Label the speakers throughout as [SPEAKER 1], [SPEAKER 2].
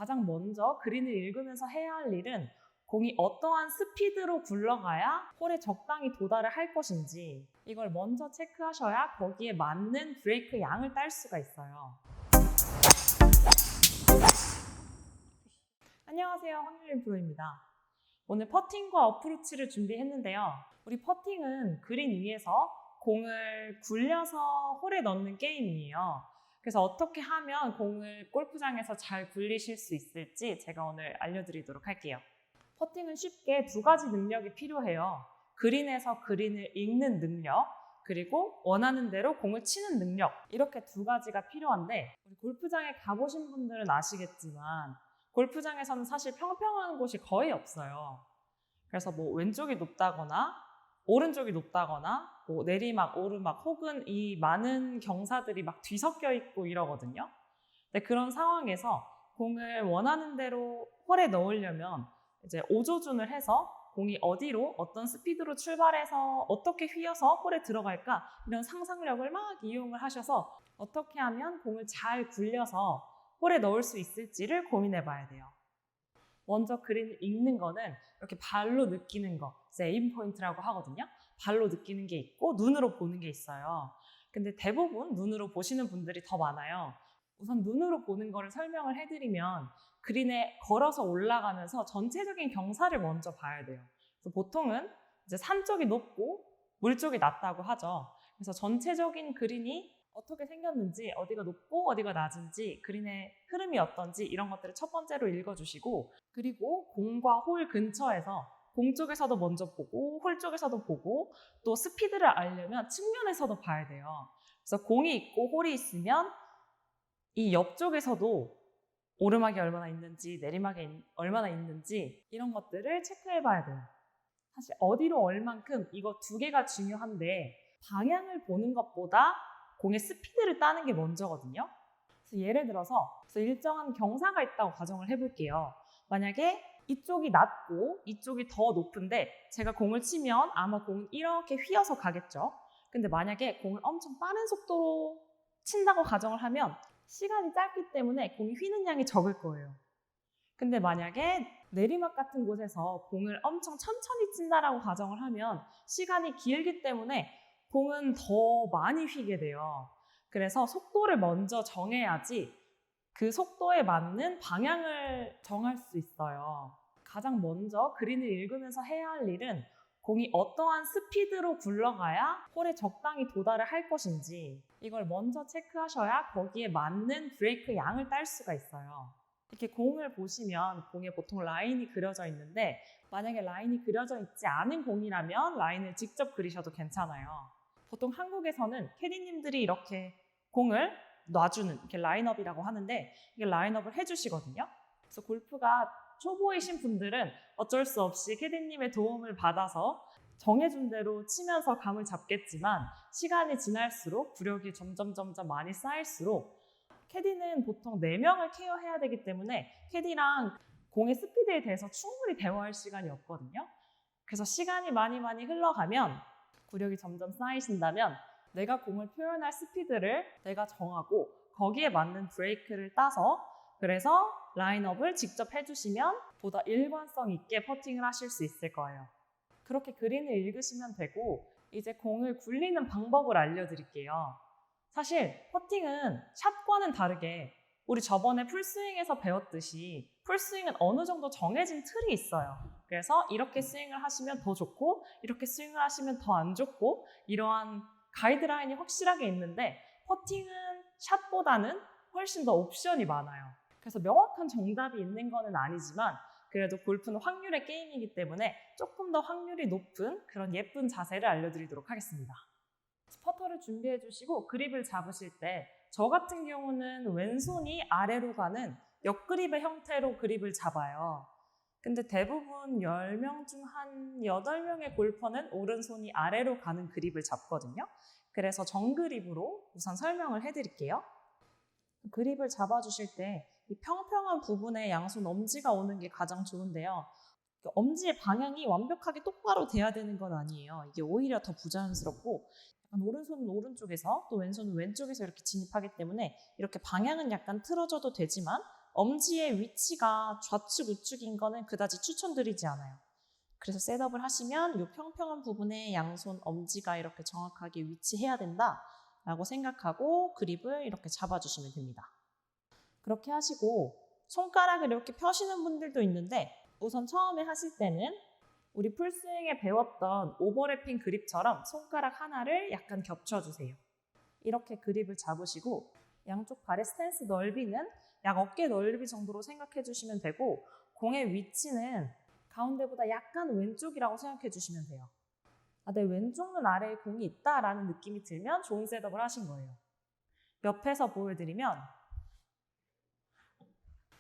[SPEAKER 1] 가장 먼저 그린을 읽으면서 해야 할 일은 공이 어떠한 스피드로 굴러가야 홀에 적당히 도달을 할 것인지 이걸 먼저 체크하셔야 거기에 맞는 브레이크 양을 딸 수가 있어요. 안녕하세요, 황유림 프로입니다. 오늘 퍼팅과 어프로치를 준비했는데요. 우리 퍼팅은 그린 위에서 공을 굴려서 홀에 넣는 게임이에요. 그래서 어떻게 하면 공을 골프장에서 잘 굴리실 수 있을지 제가 오늘 알려드리도록 할게요. 퍼팅은 쉽게 두 가지 능력이 필요해요. 그린에서 그린을 읽는 능력, 그리고 원하는 대로 공을 치는 능력, 이렇게 두 가지가 필요한데 우리 골프장에 가보신 분들은 아시겠지만 골프장에서는 사실 평평한 곳이 거의 없어요. 그래서 뭐 왼쪽이 높다거나 오른쪽이 높다거나 뭐 내리막, 오르막 혹은 이 많은 경사들이 막 뒤섞여 있고 이러거든요. 근데 그런 상황에서 공을 원하는 대로 홀에 넣으려면 이제 오조준을 해서 공이 어디로 어떤 스피드로 출발해서 어떻게 휘어서 홀에 들어갈까 이런 상상력을 막 이용을 하셔서 어떻게 하면 공을 잘 굴려서 홀에 넣을 수 있을지를 고민해 봐야 돼요. 먼저 그린을 읽는 거는 이렇게 발로 느끼는 거, 에임 포인트라고 하거든요. 발로 느끼는 게 있고 눈으로 보는 게 있어요. 근데 대부분 눈으로 보시는 분들이 더 많아요. 우선 눈으로 보는 거를 설명을 해드리면 그린에 걸어서 올라가면서 전체적인 경사를 먼저 봐야 돼요. 그래서 보통은 이제 산 쪽이 높고 물 쪽이 낮다고 하죠. 그래서 전체적인 그린이 어떻게 생겼는지, 어디가 높고 어디가 낮은지, 그린의 흐름이 어떤지 이런 것들을 첫 번째로 읽어주시고, 그리고 공과 홀 근처에서 공 쪽에서도 먼저 보고 홀 쪽에서도 보고 또 스피드를 알려면 측면에서도 봐야 돼요. 그래서 공이 있고 홀이 있으면 이 옆쪽에서도 오르막이 얼마나 있는지 내리막이 얼마나 있는지 이런 것들을 체크해 봐야 돼요. 사실 어디로 얼만큼 이거 두 개가 중요한데 방향을 보는 것보다 공의 스피드를 따는 게 먼저거든요. 그래서 예를 들어서 일정한 경사가 있다고 가정을 해볼게요. 만약에 이쪽이 낮고 이쪽이 더 높은데 제가 공을 치면 아마 공은 이렇게 휘어서 가겠죠. 근데 만약에 공을 엄청 빠른 속도로 친다고 가정을 하면 시간이 짧기 때문에 공이 휘는 양이 적을 거예요. 근데 만약에 내리막 같은 곳에서 공을 엄청 천천히 친다라고 가정을 하면 시간이 길기 때문에 공은 더 많이 휘게 돼요. 그래서 속도를 먼저 정해야지 그 속도에 맞는 방향을 정할 수 있어요. 가장 먼저 그린을 읽으면서 해야 할 일은 공이 어떠한 스피드로 굴러가야 홀에 적당히 도달을 할 것인지 이걸 먼저 체크하셔야 거기에 맞는 브레이크 양을 딸 수가 있어요. 이렇게 공을 보시면 공에 보통 라인이 그려져 있는데 만약에 라인이 그려져 있지 않은 공이라면 라인을 직접 그리셔도 괜찮아요. 보통 한국에서는 캐디님들이 이렇게 공을 놔주는 이렇게 라인업이라고 하는데 이게 라인업을 해주시거든요. 그래서 골프가 초보이신 분들은 어쩔 수 없이 캐디님의 도움을 받아서 정해준 대로 치면서 감을 잡겠지만 시간이 지날수록 구력이 점점 많이 쌓일수록 캐디는 보통 4명을 케어해야 되기 때문에 캐디랑 공의 스피드에 대해서 충분히 대화할 시간이 없거든요. 그래서 시간이 많이 흘러가면 구력이 점점 쌓이신다면 내가 공을 표현할 스피드를 내가 정하고 거기에 맞는 브레이크를 따서 그래서 라인업을 직접 해주시면 보다 일관성 있게 퍼팅을 하실 수 있을 거예요. 그렇게 그린을 읽으시면 되고 이제 공을 굴리는 방법을 알려드릴게요. 사실 퍼팅은 샷과는 다르게 우리 저번에 풀스윙에서 배웠듯이 풀스윙은 어느 정도 정해진 틀이 있어요. 그래서 이렇게 스윙을 하시면 더 좋고 이렇게 스윙을 하시면 더 안 좋고 이러한 가이드라인이 확실하게 있는데 퍼팅은 샷보다는 훨씬 더 옵션이 많아요. 그래서 명확한 정답이 있는 거는 아니지만 그래도 골프는 확률의 게임이기 때문에 조금 더 확률이 높은 그런 예쁜 자세를 알려드리도록 하겠습니다. 퍼터를 준비해 주시고 그립을 잡으실 때 저 같은 경우는 왼손이 아래로 가는 옆그립의 형태로 그립을 잡아요. 근데 대부분 10명 중 한 8명의 골퍼는 오른손이 아래로 가는 그립을 잡거든요. 그래서 정그립으로 우선 설명을 해드릴게요. 그립을 잡아주실 때 이 평평한 부분에 양손 엄지가 오는 게 가장 좋은데요. 엄지의 방향이 완벽하게 똑바로 돼야 되는 건 아니에요. 이게 오히려 더 부자연스럽고 약간 오른손은 오른쪽에서 또 왼손은 왼쪽에서 이렇게 진입하기 때문에 이렇게 방향은 약간 틀어져도 되지만 엄지의 위치가 좌측 우측인 거는 그다지 추천드리지 않아요. 그래서 셋업을 하시면 이 평평한 부분에 양손 엄지가 이렇게 정확하게 위치해야 된다라고 생각하고 그립을 이렇게 잡아주시면 됩니다. 그렇게 하시고 손가락을 이렇게 펴시는 분들도 있는데 우선 처음에 하실 때는 우리 풀스윙에 배웠던 오버래핑 그립처럼 손가락 하나를 약간 겹쳐주세요. 이렇게 그립을 잡으시고 양쪽 발의 스탠스 넓이는 약 어깨 넓이 정도로 생각해 주시면 되고 공의 위치는 가운데보다 약간 왼쪽이라고 생각해 주시면 돼요. 내 왼쪽 눈 아래에 공이 있다라는 느낌이 들면 좋은 셋업을 하신 거예요. 옆에서 보여드리면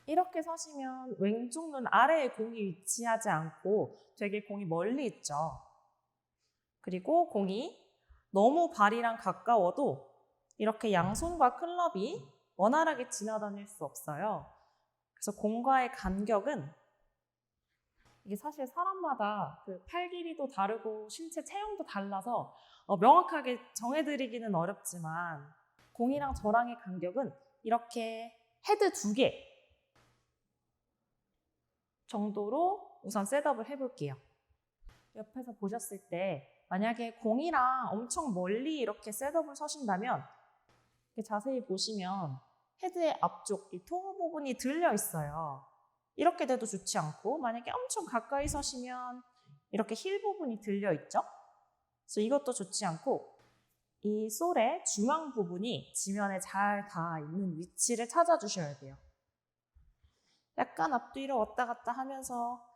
[SPEAKER 1] 이렇게 서시면 왼쪽 눈 아래에 공이 위치하지 않고 되게 공이 멀리 있죠. 그리고 공이 너무 발이랑 가까워도 이렇게 양손과 클럽이 원활하게 지나다닐 수 없어요. 그래서 공과의 간격은 이게 사실 사람마다 그 팔 길이도 다르고 신체 체형도 달라서 명확하게 정해드리기는 어렵지만 공이랑 저랑의 간격은 이렇게 헤드 2개 정도로 우선 셋업을 해볼게요. 옆에서 보셨을 때 만약에 공이랑 엄청 멀리 이렇게 셋업을 서신다면 이렇게 자세히 보시면 헤드의 앞쪽 이 토우 부분이 들려 있어요. 이렇게 돼도 좋지 않고 만약에 엄청 가까이 서시면 이렇게 힐 부분이 들려 있죠. 그래서 이것도 좋지 않고 이 솔의 중앙 부분이 지면에 잘 닿아 있는 위치를 찾아주셔야 돼요. 약간 앞뒤로 왔다 갔다 하면서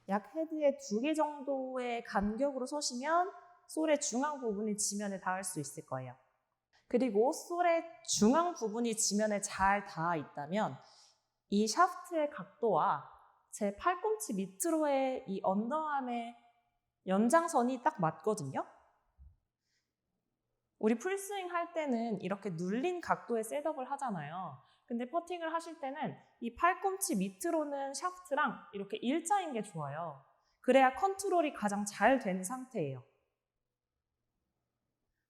[SPEAKER 1] 약 헤드의 2개 정도의 간격으로 서시면 솔의 중앙 부분이 지면에 닿을 수 있을 거예요. 그리고 솔의 중앙 부분이 지면에 잘 닿아 있다면 이 샤프트의 각도와 제 팔꿈치 밑으로의 이 언더암의 연장선이 딱 맞거든요. 우리 풀스윙 할 때는 이렇게 눌린 각도의 셋업을 하잖아요. 근데 퍼팅을 하실 때는 이 팔꿈치 밑으로는 샤프트랑 이렇게 일자인 게 좋아요. 그래야 컨트롤이 가장 잘 되는 상태예요.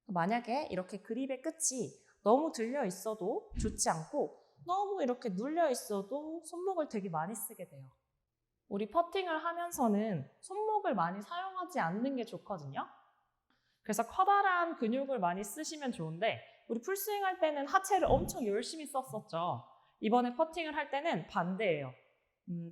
[SPEAKER 1] 만약에 이렇게 그립의 끝이 너무 들려 있어도 좋지 않고 너무 이렇게 눌려 있어도 손목을 되게 많이 쓰게 돼요. 우리 퍼팅을 하면서는 손목을 많이 사용하지 않는 게 좋거든요. 그래서 커다란 근육을 많이 쓰시면 좋은데 우리 풀스윙 할 때는 하체를 엄청 열심히 썼었죠. 이번에 퍼팅을 할 때는 반대예요.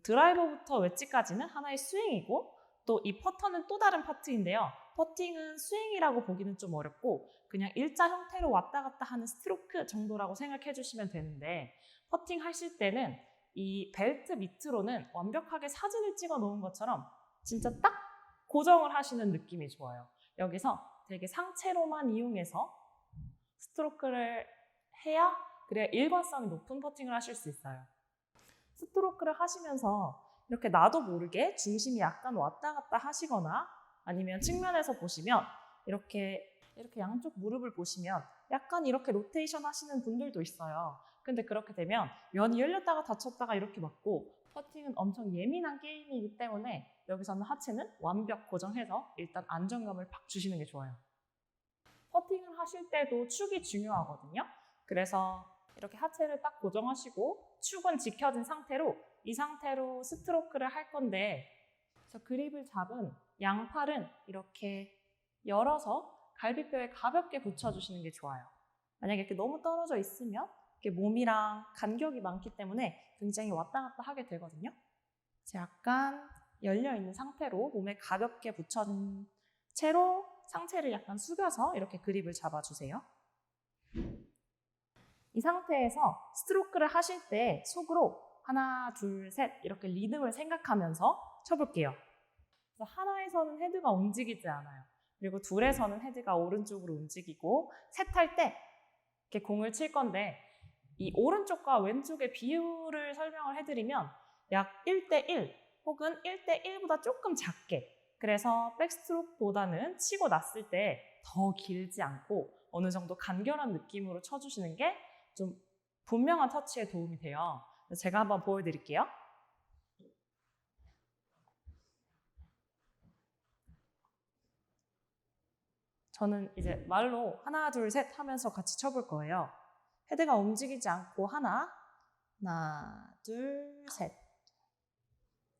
[SPEAKER 1] 드라이버부터 웨지까지는 하나의 스윙이고 또 이 퍼터는 또 다른 파트인데요. 퍼팅은 스윙이라고 보기는 좀 어렵고 그냥 일자 형태로 왔다 갔다 하는 스트로크 정도라고 생각해 주시면 되는데 퍼팅 하실 때는 이 벨트 밑으로는 완벽하게 사진을 찍어 놓은 것처럼 진짜 딱 고정을 하시는 느낌이 좋아요. 여기서 되게 상체로만 이용해서 스트로크를 해야 그래야 일관성이 높은 퍼팅을 하실 수 있어요. 스트로크를 하시면서 이렇게 나도 모르게 중심이 약간 왔다 갔다 하시거나 아니면 측면에서 보시면 이렇게 양쪽 무릎을 보시면 약간 이렇게 로테이션 하시는 분들도 있어요. 근데 그렇게 되면 면이 열렸다가 닫혔다가 이렇게 맞고 퍼팅은 엄청 예민한 게임이기 때문에 여기서는 하체는 완벽 고정해서 일단 안정감을 팍 주시는 게 좋아요. 퍼팅을 하실 때도 축이 중요하거든요. 그래서 이렇게 하체를 딱 고정하시고 축은 지켜진 상태로 이 상태로 스트로크를 할 건데 그래서 그립을 잡은 양팔은 이렇게 열어서 갈비뼈에 가볍게 붙여주시는 게 좋아요. 만약에 이렇게 너무 떨어져 있으면 이렇게 몸이랑 간격이 많기 때문에 굉장히 왔다 갔다 하게 되거든요. 약간 열려있는 상태로 몸에 가볍게 붙여준 채로 상체를 약간 숙여서 이렇게 그립을 잡아주세요. 이 상태에서 스트로크를 하실 때 속으로 하나, 둘, 셋 이렇게 리듬을 생각하면서 쳐볼게요. 그래서 하나에서는 헤드가 움직이지 않아요. 그리고 둘에서는 헤드가 오른쪽으로 움직이고 셋 할 때 이렇게 공을 칠 건데 이 오른쪽과 왼쪽의 비율을 설명을 해드리면 약 1대1 혹은 1대1보다 조금 작게 그래서 백스트로크보다는 치고 났을 때 더 길지 않고 어느 정도 간결한 느낌으로 쳐주시는 게 좀 분명한 터치에 도움이 돼요. 제가 한번 보여드릴게요. 저는 이제 말로 하나, 둘, 셋 하면서 같이 쳐볼 거예요. 헤드가 움직이지 않고 하나, 하나, 둘, 셋.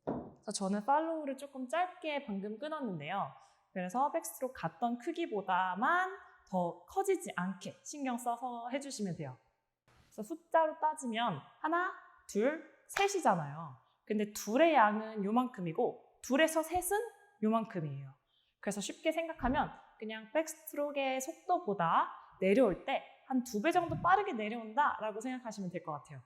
[SPEAKER 1] 그래서 저는 팔로우를 조금 짧게 방금 끊었는데요. 그래서 백스트로크 갔던 크기보다만 더 커지지 않게 신경 써서 해주시면 돼요. 그래서 숫자로 따지면 하나, 둘, 셋이잖아요. 근데 둘의 양은 요만큼이고 둘에서 셋은 요만큼이에요. 그래서 쉽게 생각하면 그냥 백스트로크의 속도보다 내려올 때 한 2배 정도 빠르게 내려온다 라고 생각하시면 될 것 같아요.